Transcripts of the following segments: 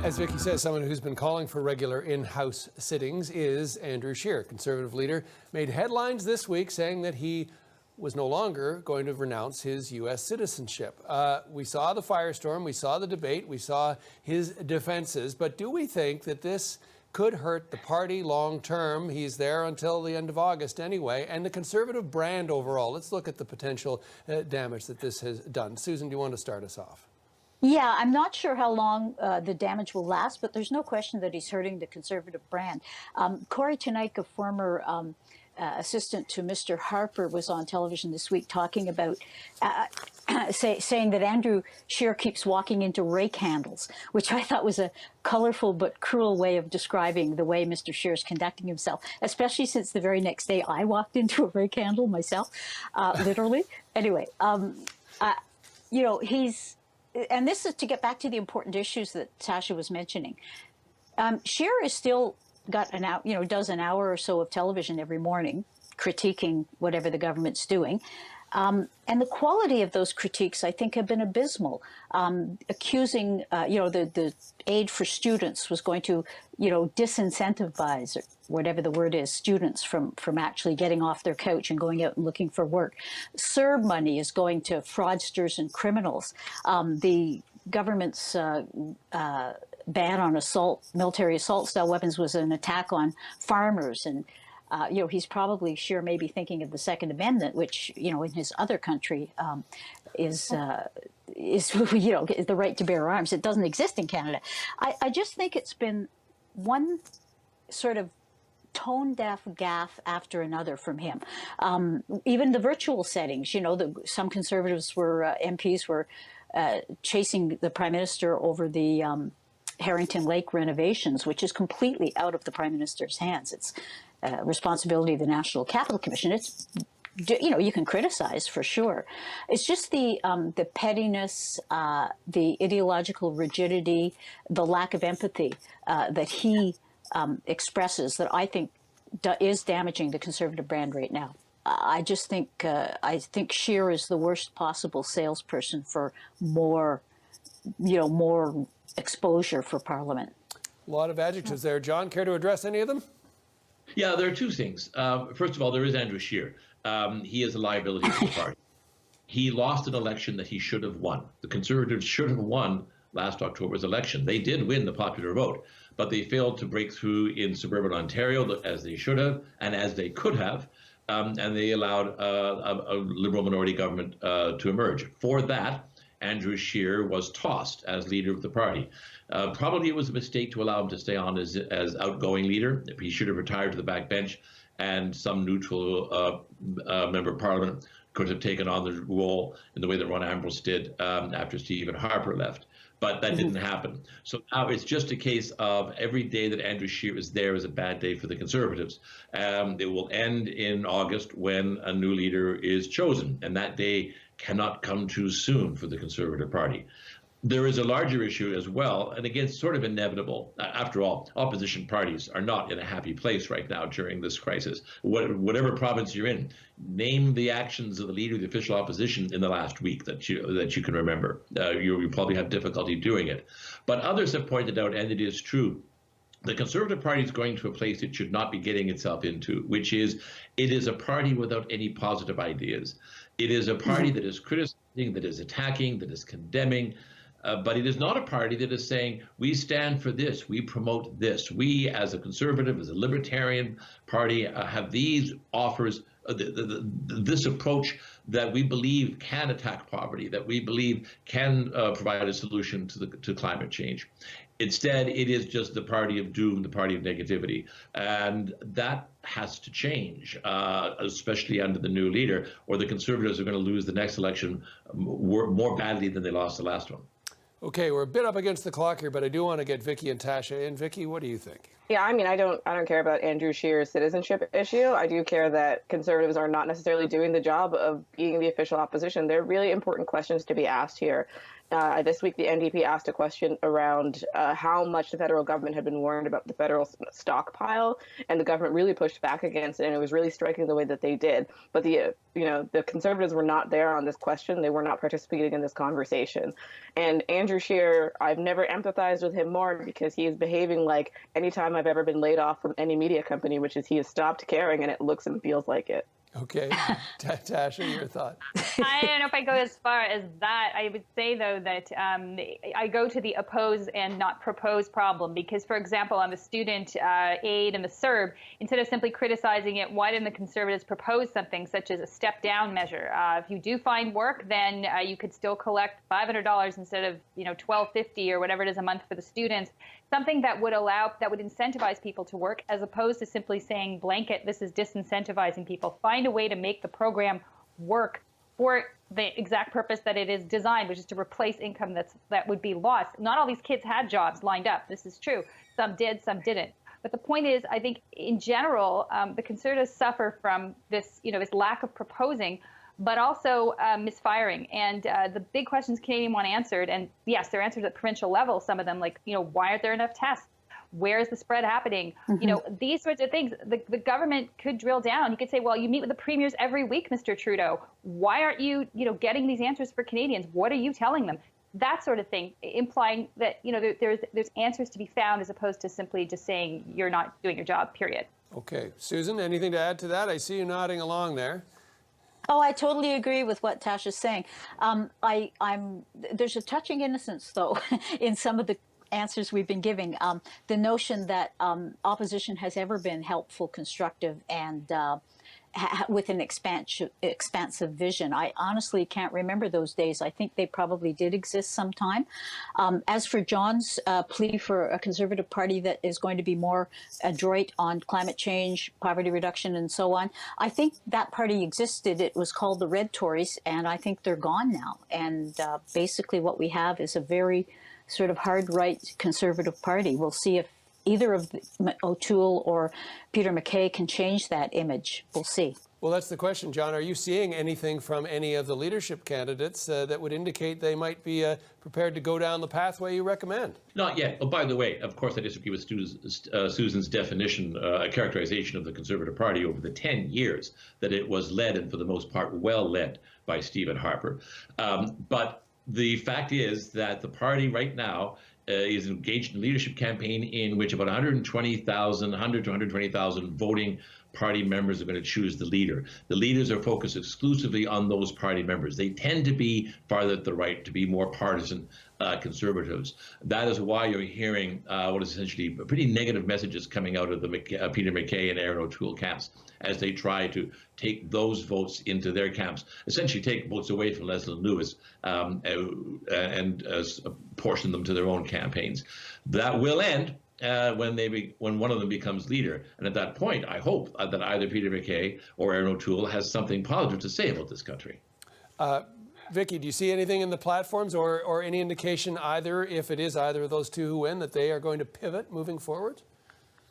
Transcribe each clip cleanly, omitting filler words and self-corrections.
As Vicky says, someone who's been calling for regular in-house sittings is Andrew Scheer. Conservative leader made headlines this week saying that he was no longer going to renounce his U.S. citizenship. We saw the firestorm, we saw the debate, we saw his defenses, but do we think that this could hurt the party long term? He's there until the end of August anyway, and the Conservative brand overall. Let's look at the potential damage that this has done. Susan, do you want to start us off? Yeah, I'm not sure how long the damage will last, but there's no question that he's hurting the Conservative brand. Corey Tonight, a former assistant to Mr. Harper, was on television this week talking about saying that Andrew Scheer keeps walking into rake handles, which I thought was a colorful but cruel way of describing the way Mr. Scheer is conducting himself, especially since the very next day I walked into a rake handle myself, literally. Anyway, you know, and this is to get back to the important issues that Tasha was mentioning. Scheer is still got does an hour or so of television every morning, critiquing whatever the government's doing. And the quality of those critiques, I think, have been abysmal. Accusing, the aid for students was going to, disincentivize, or whatever the word is, students from actually getting off their couch and going out and looking for work. CERB money is going to fraudsters and criminals. The government's ban on military assault-style weapons was an attack on farmers, and he's probably maybe thinking of the Second Amendment, which in his other country is the right to bear arms. It doesn't exist in Canada. I just think it's been one sort of tone-deaf gaffe after another from him. Even the virtual settings, some Conservatives MPs were chasing the Prime Minister over the Harrington Lake renovations, which is completely out of the Prime Minister's hands. It's responsibility of the National Capital Commission. It's, you can criticize for sure. It's just the pettiness, the ideological rigidity, the lack of empathy that he expresses that I think is damaging the Conservative brand right now. I just think Scheer is the worst possible salesperson for more exposure for Parliament. A lot of adjectives there. John, care to address any of them? Yeah, there are two things. First of all, there is Andrew Scheer. He is a liability to the party. He lost an election that he should have won. The Conservatives should have won last October's election. They did win the popular vote, but they failed to break through in suburban Ontario as they should have and as they could have, and they allowed a Liberal minority government to emerge. For that, Andrew Scheer was tossed as leader of the party. Probably it was a mistake to allow him to stay on as outgoing leader. He should have retired to the backbench, and some neutral member of Parliament could have taken on the role in the way that Ron Ambrose did after Stephen Harper left. But that didn't happen. So now it's just a case of every day that Andrew Scheer is there is a bad day for the Conservatives. It will end in August when a new leader is chosen, and that day cannot come too soon for the Conservative Party. There is a larger issue as well, and again, it's sort of inevitable. After all, opposition parties are not in a happy place right now during this crisis. Whatever province you're in, name the actions of the leader of the official opposition in the last week that you can remember. You probably have difficulty doing it. But others have pointed out, and it is true, the Conservative Party is going to a place it should not be getting itself into, which is it is a party without any positive ideas. It is a party that is criticizing, that is attacking, that is condemning. But it is not a party that is saying, we stand for this, we promote this. We, as a conservative, as a libertarian party, have these offers, this approach that we believe can attack poverty, that we believe can provide a solution to climate change. Instead, it is just the party of doom, the party of negativity. And that has to change, especially under the new leader, or the Conservatives are going to lose the next election more badly than they lost the last one. Okay, we're a bit up against the clock here, but I do want to get Vicky and Tasha in. Vicky, what do you think? Yeah, I mean, I don't care about Andrew Scheer's citizenship issue. I do care that conservatives are not necessarily doing the job of being the official opposition. There are really important questions to be asked here. This week, the NDP asked a question around how much the federal government had been warned about the federal stockpile, and the government really pushed back against it, and it was really striking the way that they did. But the conservatives were not there on this question. They were not participating in this conversation. And Andrew Scheer, I've never empathized with him more because he is behaving like anytime I've ever been laid off from any media company, which is he has stopped caring, and it looks and feels like it. Okay, Tasha, your thought? I don't know if I go as far as that. I would say, though, that I go to the oppose and not propose problem because, for example, on the student aid and the CERB, instead of simply criticizing it, why didn't the Conservatives propose something such as a step-down measure? If you do find work, then you could still collect $500 instead of $1,250 or whatever it is a month for the students. Something that would incentivize people to work, as opposed to simply saying blanket, this is disincentivizing people. Find a way to make the program work for the exact purpose that it is designed, which is to replace income that would be lost. Not all these kids had jobs lined up. This is true. Some did, some didn't. But the point is, I think in general, the Conservatives suffer from this, this lack of proposing, but also misfiring. And the big questions Canadians want answered, and yes, they're answered at provincial level, some of them, like, why aren't there enough tests? Where is the spread happening? Mm-hmm. These sorts of things, the government could drill down. You could say, well, you meet with the premiers every week, Mr. Trudeau. Why aren't you, getting these answers for Canadians? What are you telling them? That sort of thing, implying that, there's answers to be found as opposed to simply just saying you're not doing your job, period. Okay. Susan, anything to add to that? I see you nodding along there. Oh, I totally agree with what Tasha's saying. There's a touching innocence, though, in some of the answers we've been giving. The notion that opposition has ever been helpful, constructive, and with an expansive vision. I honestly can't remember those days. I think they probably did exist sometime. As for John's plea for a Conservative Party that is going to be more adroit on climate change, poverty reduction, and so on, I think that party existed. It was called the Red Tories, and I think they're gone now. And basically what we have is a very sort of hard right Conservative Party. We'll see if either of O'Toole or Peter MacKay can change that image. We'll see. Well, that's the question, John. Are you seeing anything from any of the leadership candidates that would indicate they might be prepared to go down the pathway you recommend? Not yet. Oh, by the way, of course, I disagree with Susan's definition, characterization of the Conservative Party over the 10 years that it was led, and for the most part, well led by Stephen Harper. But the fact is that the party right now is engaged in a leadership campaign in which about 100 to 120,000 voting party members are going to choose the leader. The leaders are focused exclusively on those party members. They tend to be farther to the right, to be more partisan conservatives. That is why you're hearing what is essentially pretty negative messages coming out of the Peter MacKay and Aaron O'Toole camps as they try to take those votes into their camps, essentially take votes away from Leslie Lewis and portion them to their own campaigns. That will end when one of them becomes leader. And at that point, I hope that either Peter MacKay or Aaron O'Toole has something positive to say about this country. Vicky, do you see anything in the platforms or any indication either, if it is either of those two who win, that they are going to pivot moving forward?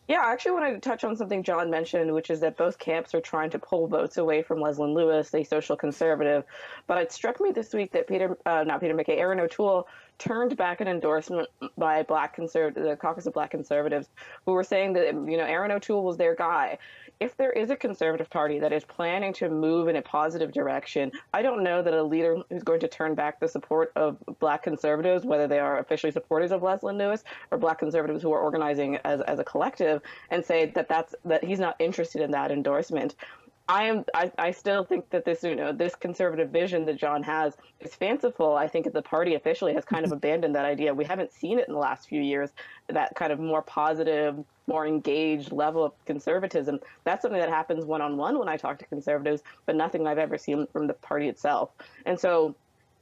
Yeah, I actually wanted to touch on something John mentioned, which is that both camps are trying to pull votes away from Leslyn Lewis, a social conservative. But it struck me this week that Aaron O'Toole turned back an endorsement by the caucus of Black conservatives, who were saying that Aaron O'Toole was their guy. If there is a Conservative Party that is planning to move in a positive direction, I don't know that a leader who's going to turn back the support of Black conservatives, whether they are officially supporters of Leslyn Lewis or Black conservatives who are organizing as a collective, and say that he's not interested in that endorsement. I still think that this conservative vision that John has is fanciful. I think the party officially has kind of abandoned that idea. We haven't seen it in the last few years, that kind of more positive, more engaged level of conservatism. That's something that happens one-on-one when I talk to conservatives, but nothing I've ever seen from the party itself. And so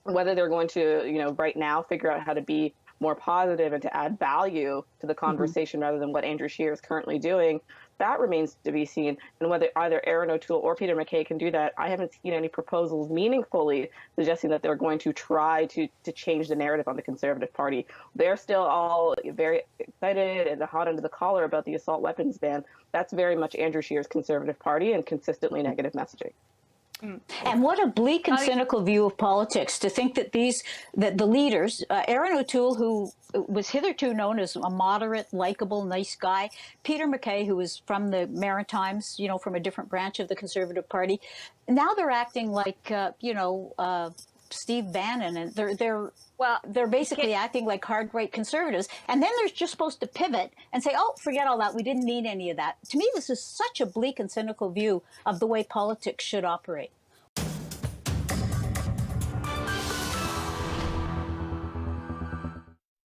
whether they're going to, right now figure out how to be more positive and to add value to the conversation rather than what Andrew Scheer is currently doing, that remains to be seen. And whether either Aaron O'Toole or Peter MacKay can do that, I haven't seen any proposals meaningfully suggesting that they're going to try to change the narrative on the Conservative Party. They're still all very excited and hot under the collar about the assault weapons ban. That's very much Andrew Scheer's Conservative Party and consistently negative messaging. And what a bleak and cynical view of politics to think that the leaders, Aaron O'Toole, who was hitherto known as a moderate, likable, nice guy, Peter MacKay, who was from the Maritimes, from a different branch of the Conservative Party, now they're acting like, Steve Bannon, and they're basically acting like hard right conservatives, and then they're just supposed to pivot and say, "Oh, forget all that. We didn't need any of that." To me, this is such a bleak and cynical view of the way politics should operate.